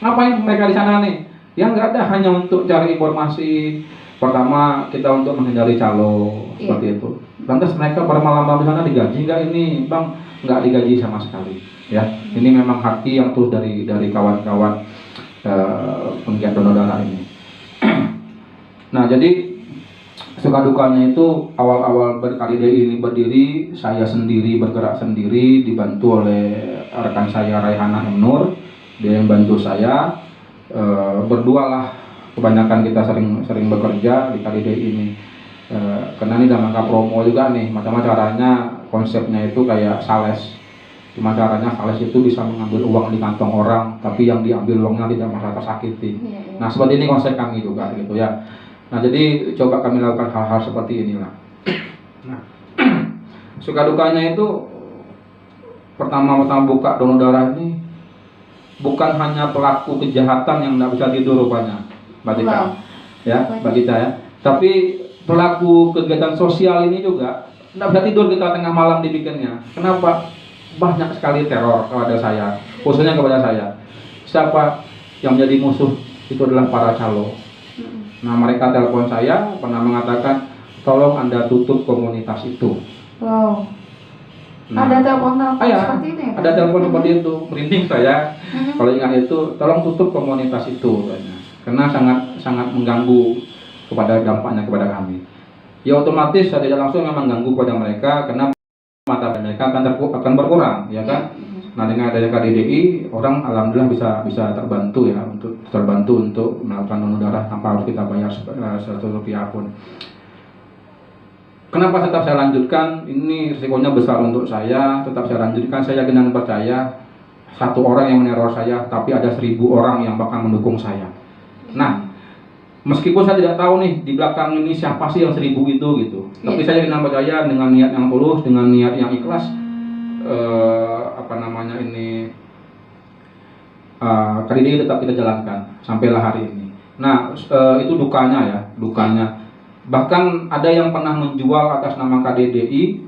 Ngapain mereka di sana nih? Ya nggak ada, hanya untuk cari informasi. Pertama kita untuk menghindari calo seperti itu. Lantas mereka bermalam-malam di sana digaji nggak ini, Bang? Nggak digaji sama sekali. Ya, ini memang hati yang tulus dari kawan-kawan penggiat donor darah ini. Nah, jadi suka dukanya itu awal-awal KDDI ini berdiri, saya sendiri bergerak sendiri, dibantu oleh rekan saya Raihana M. Nur, dia yang bantu saya. Berdua lah kebanyakan kita sering bekerja di KDDI ini. Karena ini dalam rangka promo juga nih, macam caranya konsepnya itu kayak sales. Cuma caranya sales itu bisa mengambil uang di kantong orang, tapi yang diambil uangnya tidak merasa tersakiti. Nah, seperti ini konsep kami juga gitu ya. Nah, jadi coba kami lakukan hal-hal seperti inilah. Nah, suka dukanya itu pertama buka donor darah ini bukan hanya pelaku kejahatan yang tidak bisa tidur rupanya, Mbak Tika, ya, Mbak Tika ya. Tapi pelaku kegiatan sosial ini juga tidak bisa tidur kita tengah malam dibikinnya. Kenapa? Banyak sekali teror kepada saya, khususnya kepada saya. Siapa yang menjadi musuh itu adalah para calo. Nah, mereka telepon saya, pernah mengatakan, tolong Anda tutup komunitas itu. Wow. Nah, Ada telepon seperti itu ya? Ada telepon seperti itu, merinding saya. Kalau ingat itu, tolong tutup komunitas itu, karena sangat mengganggu dampaknya kepada kami. Ya otomatis saya tidak langsung memang mengganggu kepada mereka, karena mata mereka akan berkurang, ya kan? Nah, dengan adanya KDDI, orang alhamdulillah bisa terbantu ya, untuk melakukan donor darah tanpa harus kita bayar Rp1 pun. Kenapa tetap saya lanjutkan? Ini risikonya besar untuk saya. Tetap saya lanjutkan. Saya yakin dan percaya satu orang yang meneror saya, tapi ada 1000 orang yang bakal mendukung saya. Nah, meskipun saya tidak tahu nih di belakang ini siapa sih yang 1000 itu gitu. Tapi saya yakin dan percaya dengan niat yang tulus, dengan niat yang ikhlas, KDDI tetap kita jalankan sampailah hari ini. Nah, itu dukanya. Bahkan ada yang pernah menjual atas nama KDDI,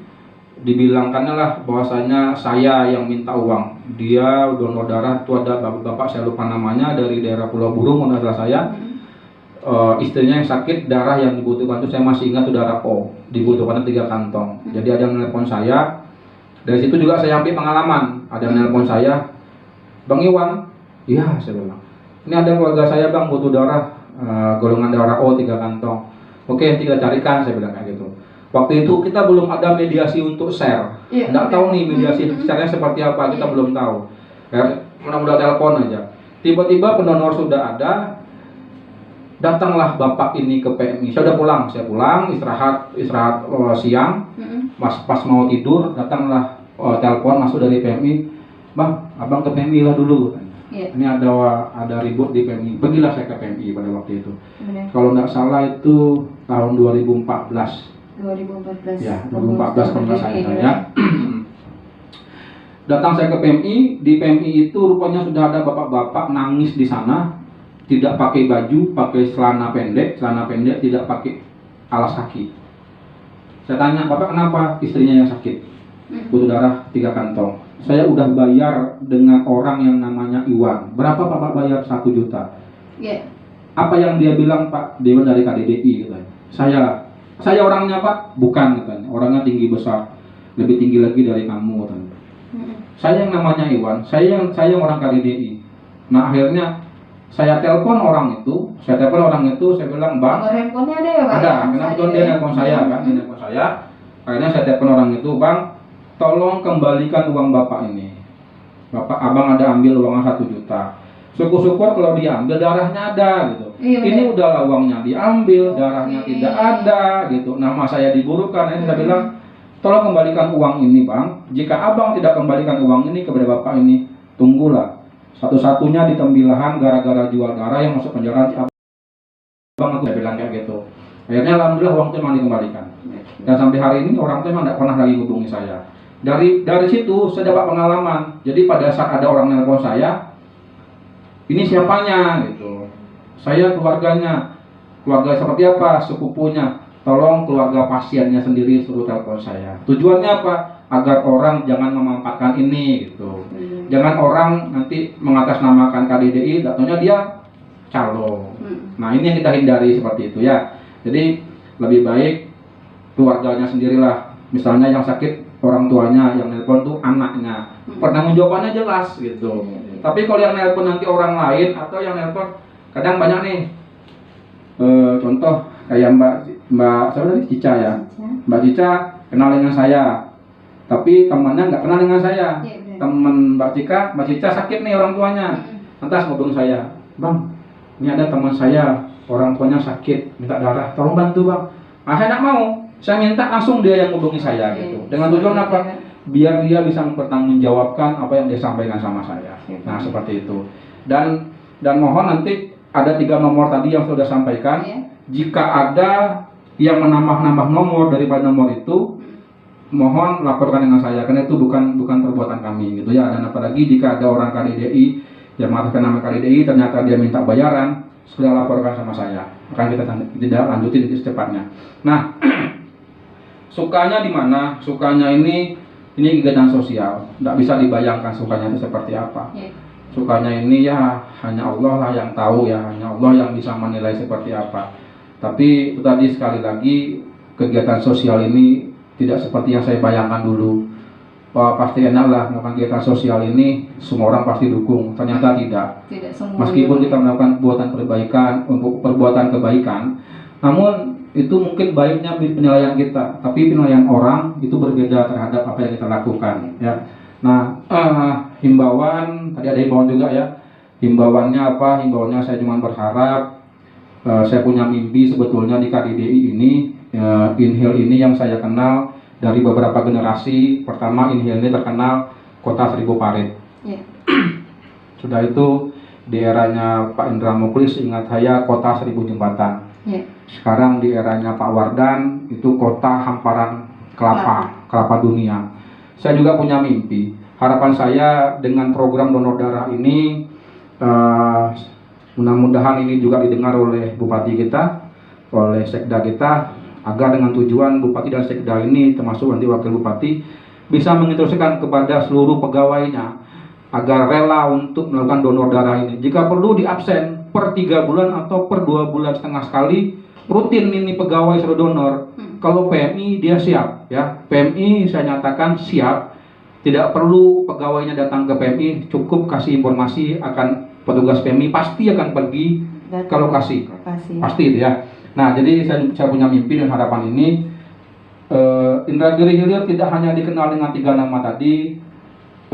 dibilangkannya lah bahwasanya saya yang minta uang. Dia donor darah itu ada bapak saya lupa namanya, dari daerah Pulau Burung, menurut saya. Istrinya yang sakit, darah yang dibutuhkan itu saya masih ingat itu darah O, dibutuhkan 3 kantong. Jadi ada yang nelpon saya. Dari situ juga saya ambil pengalaman. Ada yang nelpon saya, Bang Iwan, iya saya bilang, ini ada keluarga saya Bang butuh darah, golongan darah O 3 kantong. Oke, nanti kita carikan, saya bilang kayak gitu. Waktu itu kita belum ada mediasi untuk share. Nggak tahu nih mediasi caranya seperti apa, kita belum tahu. Ya, mudah-mudahan telepon aja. Tiba-tiba pendonor sudah ada, datanglah bapak ini ke PMI. Saya pulang, istirahat siang. Pas mau tidur, datanglah telepon masuk dari PMI. Bang, abang ke PMI lah dulu. Ini ada ribut di PMI. Pergilah saya ke PMI pada waktu itu. Kalau nggak salah itu tahun 2014. 2014. Ya, 2014 kalau nggak salah ya. Datang saya ke PMI. Di PMI itu rupanya sudah ada bapak-bapak nangis di sana, tidak pakai baju, pakai celana pendek, tidak pakai alas kaki. Saya tanya, Bapak kenapa? Istrinya yang sakit, butuh darah 3 kantong. Saya udah bayar dengan orang yang namanya Iwan. Berapa Bapak bayar? 1 juta. Apa yang dia bilang, Pak? Dia dari KDDI katanya. Saya orangnya Pak? Bukan katanya. Orangnya tinggi besar, lebih tinggi lagi dari kamu katanya. Saya yang namanya Iwan, saya yang orang KDDI. Nah, akhirnya saya telepon orang itu, saya bilang, Bang, nomor handphonenya ada ya Pak? Ada, karena betul dia nelpon saya kan, Akhirnya saya telepon orang itu, Bang, tolong kembalikan uang Bapak ini. Abang ada ambil uangnya 1 juta. Syukur-syukur kalau diambil darahnya ada gitu. Ini udahlah uangnya diambil, darahnya tidak ada gitu. Nama saya diburukan. Ini saya bilang, tolong kembalikan uang ini Bang. Jika abang tidak kembalikan uang ini kepada Bapak ini, tunggulah. Satu-satunya di Tembilahan gara-gara jual darah yang masuk penjara abang, aku bilang kayak gitu. Akhirnya alhamdulillah uang itu memang dikembalikan. Dan sampai hari ini orang itu memang tidak pernah lagi hubungi saya. Dari situ saya dapat pengalaman. Jadi pada saat ada orang nelpon saya, ini siapanya gitu. Saya keluarganya, keluarga seperti apa, sepupunya. Tolong keluarga pasiennya sendiri suruh telepon saya. Tujuannya apa? Agar orang jangan memanfaatkan ini gitu. Jangan orang nanti mengatasnamakan KDDI, datanya dia calo. Nah ini yang kita hindari seperti itu ya. Jadi lebih baik keluarganya sendirilah. Misalnya yang sakit orang tuanya, yang nelpon tuh anaknya. Pertanggungjawabannya jelas gitu. Tapi kalau yang nelpon nanti orang lain atau yang nelpon kadang banyak nih. Contoh kayak Mbak siapa tadi? Cica ya. Mbak Cica kenal dengan saya, tapi temannya nggak kenal dengan saya. Teman Mbak Cica sakit nih orang tuanya. Lantas ngobong saya, Bang, ini ada teman saya, orang tuanya sakit, minta darah, tolong bantu Bang. Saya nggak mau, saya minta langsung dia yang ngobongi saya gitu. Dengan tujuan apa? Biar dia bisa mempertanggungjawabkan apa yang dia sampaikan sama saya. Nah seperti itu. Dan mohon nanti ada 3 nomor tadi yang sudah sampaikan. Jika ada yang menambah nomor daripada nomor itu, mohon laporkan dengan saya, karena itu bukan perbuatan kami gitu ya. Dan apalagi jika ada orang KDDI yang mengatakan nama KDDI ternyata dia minta bayaran, sudah laporkan sama saya, akan kita tidak lanjutin secepatnya. Nah sukanya di mana? Sukanya ini kegiatan sosial, tidak bisa dibayangkan sukanya itu seperti apa. Sukanya ini ya hanya Allah lah yang tahu ya, hanya Allah yang bisa menilai seperti apa. Tapi itu tadi sekali lagi, kegiatan sosial ini tidak seperti yang saya bayangkan dulu. Wah, pasti enak lah melakukan kegiatan sosial ini, semua orang pasti dukung. Ternyata tidak. Meskipun kita melakukan perbuatan kebaikan, namun itu mungkin baiknya penilaian kita, tapi penilaian orang itu berbeda terhadap apa yang kita lakukan ya. Nah, himbauan, tadi ada himbauan juga ya. Himbauannya apa? Himbauannya saya cuma berharap, saya punya mimpi sebetulnya di KDDI ini, Inhil ini yang saya kenal dari beberapa generasi. Pertama, Inhil ini terkenal kota 1000 parit. Sudah itu di eranya Pak Indra Muklis, ingat saya, kota 1000 jembatan. Sekarang di eranya Pak Wardan itu kota hamparan kelapa dunia. Saya juga punya mimpi. Harapan saya dengan program donor darah ini, mudah-mudahan ini juga didengar oleh Bupati kita, oleh Sekda kita, agar dengan tujuan Bupati dan Sekda ini, termasuk nanti Wakil Bupati, bisa menginstruksikan kepada seluruh pegawainya agar rela untuk melakukan donor darah ini. Jika perlu diabsen per 3 bulan atau per 2 bulan setengah sekali, rutin ini pegawai suruh donor. Kalau PMI dia siap ya, PMI saya nyatakan siap, tidak perlu pegawainya datang ke PMI, cukup kasih informasi, akan petugas PMI pasti akan pergi ke lokasi. Pasti itu ya. Nah jadi saya punya mimpi dan harapan ini, Indragiri Hilir tidak hanya dikenal dengan 3 nama tadi,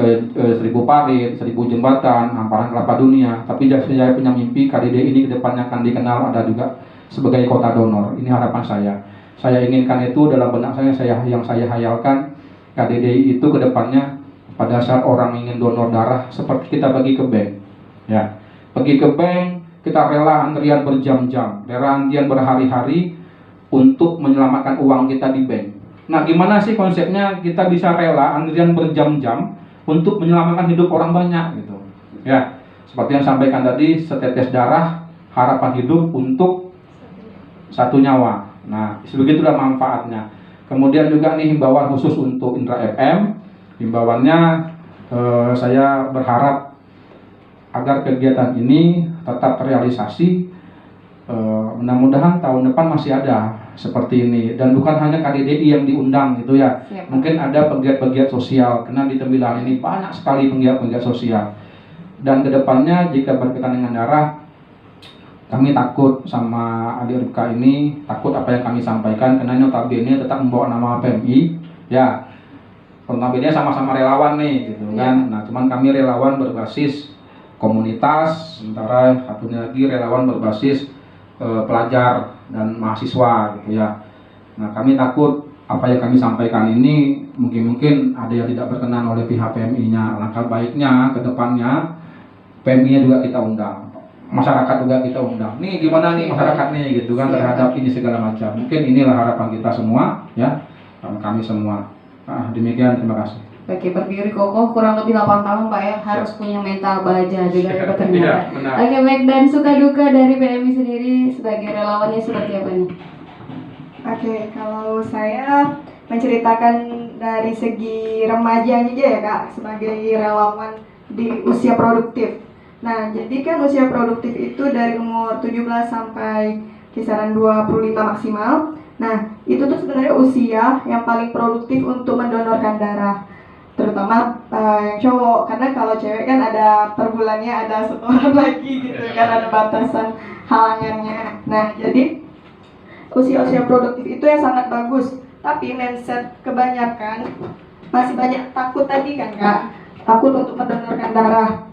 1000 parit, 1000 jembatan, hamparan kelapa dunia, tapi saya punya mimpi KDDI ini kedepannya akan dikenal ada juga sebagai kota donor. Ini harapan saya. Saya inginkan itu dalam benak yang saya hayalkan, KDDI itu kedepannya pada saat orang ingin donor darah seperti kita pergi ke bank ya, pergi ke bank kita rela antrian berjam-jam, rela antrian berhari-hari untuk menyelamatkan uang kita di bank. Nah gimana sih konsepnya kita bisa rela antrian berjam-jam untuk menyelamatkan hidup orang banyak gitu ya. Seperti yang sampaikan tadi, setetes darah harapan hidup untuk 1 nyawa. Nah sebegitulah manfaatnya. Kemudian juga nih himbauan khusus untuk Indra FM. Himbauannya saya berharap agar kegiatan ini tetap terrealisasi. Mudah-mudahan tahun depan masih ada seperti ini, dan bukan hanya KDDI yang diundang gitu ya. Mungkin ada pegiat-pegiat sosial, karena di Tembilahan ini banyak sekali pegiat-pegiat sosial. Dan kedepannya jika berkaitan dengan darah, kami takut sama adik Ripka ini, takut apa yang kami sampaikan, karena notabene tetap membawa nama PMI ya. Notabene sama-sama relawan nih gitu kan. Nah cuman kami relawan berbasis komunitas, sementara satunya lagi relawan berbasis pelajar dan mahasiswa gitu ya. Nah kami takut apa yang kami sampaikan ini mungkin ada yang tidak berkenan oleh pihak PMI-nya. Langkah baiknya ke depannya PMI-nya juga kita undang, masyarakat juga kita undang. Nih gimana nih masyarakat nih gitu kan terhadap ini segala macam. Mungkin inilah harapan kita semua ya, kami semua. Demikian, terima kasih. Oke, berdiri kokoh kurang lebih 8 tahun Pak ya, harus punya mental baja juga ya Pak ternyata. Iya, benar. Oke baik, dan suka duka dari PMI sendiri sebagai relawannya seperti apa nih? Oke, kalau saya menceritakan dari segi remaja aja ya Kak, sebagai relawan di usia produktif. Nah, jadi kan usia produktif itu dari umur 17 sampai kisaran 25 maksimal. Nah, itu tuh sebenarnya usia yang paling produktif untuk mendonorkan darah. Terutama yang cowok, karena kalau cewek kan ada per bulannya ada setoran lagi gitu kan, ada batasan halangannya. Nah, jadi usia-usia produktif itu yang sangat bagus, tapi mindset kebanyakan masih banyak takut tadi kan Kak, takut untuk mendonorkan darah.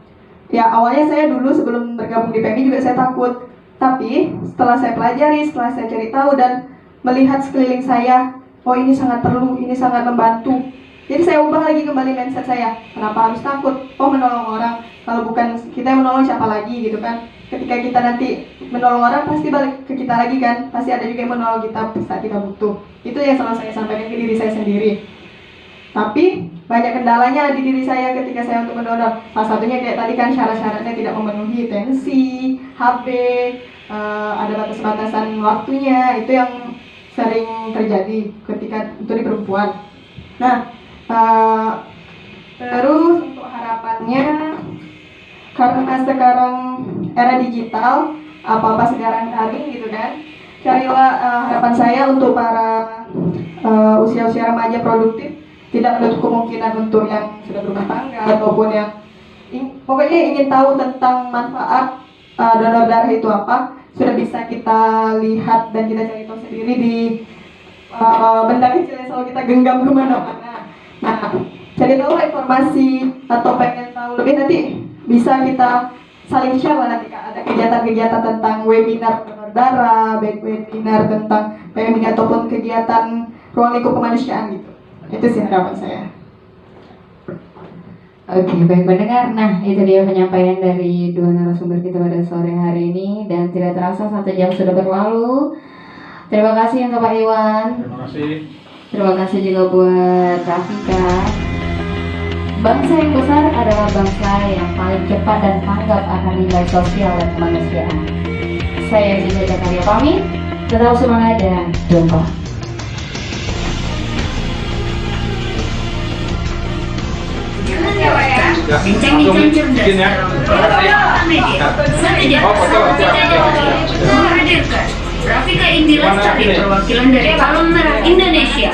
Ya awalnya saya dulu sebelum bergabung di PMI juga saya takut, tapi setelah saya pelajari, setelah saya cari tahu dan melihat sekeliling saya, oh ini sangat perlu, ini sangat membantu. Jadi saya ubah lagi kembali mindset saya, kenapa harus takut? Oh menolong orang, kalau bukan kita yang menolong siapa lagi gitu kan. Ketika kita nanti menolong orang pasti balik ke kita lagi kan, pasti ada juga yang menolong kita saat kita butuh. Itu yang selalu saya sampaikan ke diri saya sendiri. Tapi banyak kendalanya di diri saya ketika saya untuk mendonor. Salah satunya kayak tadi kan syarat-syaratnya tidak memenuhi tensi, HB, ada batas-batasan waktunya, itu yang sering terjadi ketika itu di perempuan. Nah, terus untuk harapannya, karena sekarang era digital, apa-apa sekarang daring gitu kan, carilah harapan saya untuk para usia-usia remaja produktif, tidak menutup kemungkinan untuk yang sudah berumah tangga ataupun yang pokoknya ingin tahu tentang manfaat donor darah itu apa, sudah bisa kita lihat dan kita cari tahu sendiri di benda kecil yang selalu kita genggam kemana-mana. Nah, cari tahu informasi atau pengen tahu lebih nanti bisa kita saling share lah nanti Kak. Ada kegiatan-kegiatan tentang webinar donor darah, webinar tentang PMI ataupun kegiatan ruang lingkup kemanusiaan gitu. Itu sih harapan saya. Oke, baik pendengar. Nah, itu dia penyampaian dari dua narasumber kita pada sore hari ini, dan tidak terasa 1 jam sudah berlalu. Terima kasih untuk Pak Iwan. Terima kasih. Terima kasih juga buat Rafika. Bangsa yang besar adalah bangsa yang paling cepat dan tanggap akan nilai sosial dan kemanusiaan. Saya Rizky Zakaria pamit. Tetap semangat dan jumpa. Bincang-bincang cerdas media. Saatnya menghadirkan Rafika Indi Lestari, perwakilan dari Palang Merah Indonesia.